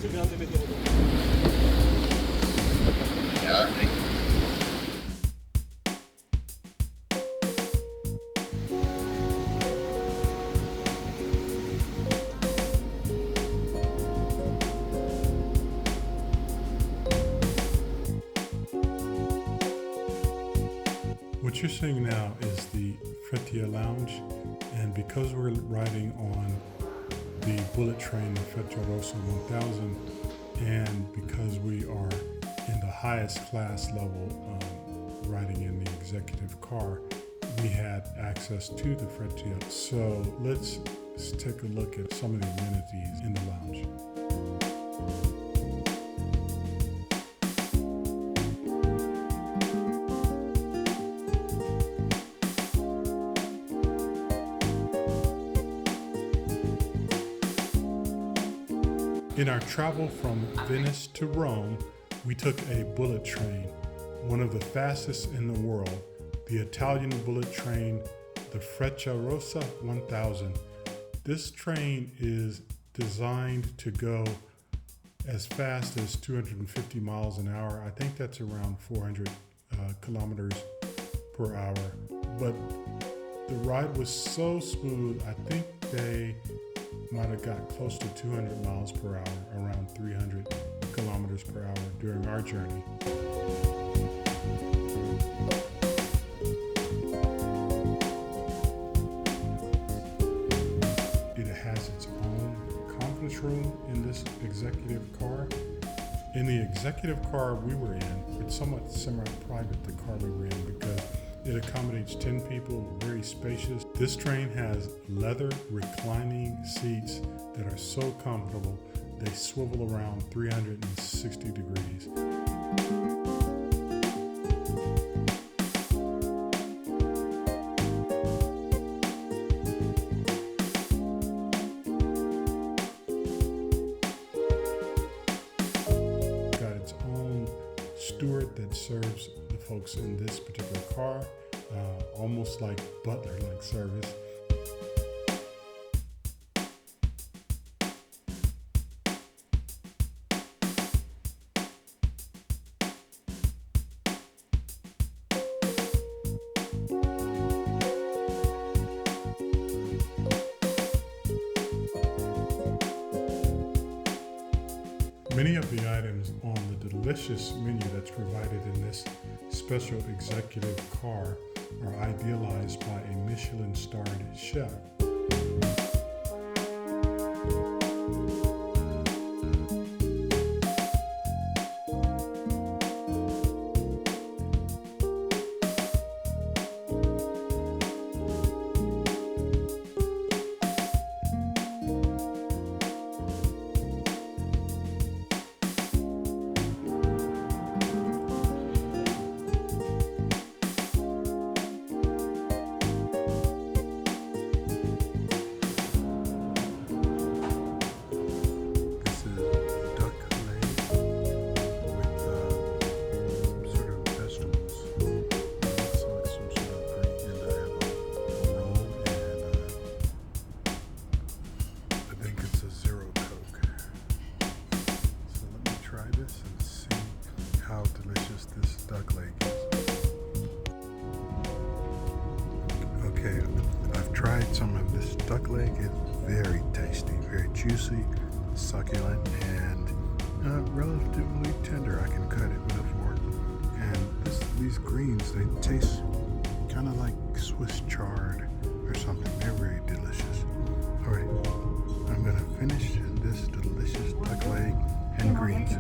più grande vediamo dopo. Yeah, What you're seeing now is the Freccia Lounge, and because we're riding on the bullet train, the Frecciarossa 1000, and because we are in the highest class level, riding in the executive car, we had access to the Freccia. So let's take a look at some of the amenities in the lounge. In our travel from Venice to Rome, we took a bullet train, one of the fastest in the world, the Italian bullet train, the Frecciarossa 1000. This train is designed to go as fast as 250 miles an hour. I think that's around 400 kilometers per hour. But the ride was so smooth, I think they might have got close to 200 miles per hour, around 300 kilometers per hour during our journey. It has its own conference room in this executive car. In the executive car we were in, it's somewhat semi-private, the car we were in, because it accommodates 10 people, very spacious. This train has leather reclining seats that are so comfortable, they swivel around 360 degrees. Got its own steward that serves the folks in this particular car, almost like butler-like service. Many of the items on the delicious menu that's provided in this special executive car are idealized by a Michelin-starred chef. Tried some of this duck leg. It's very tasty, very juicy, succulent, and relatively tender. I can cut it with a fork. And these greens, they taste kind of like Swiss chard or something. They're very delicious. All right, I'm gonna finish this delicious duck leg and greens.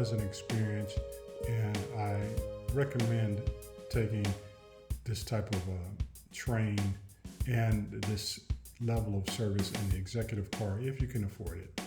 pleasant experience, and I recommend taking this type of train and this level of service in the executive car if you can afford it.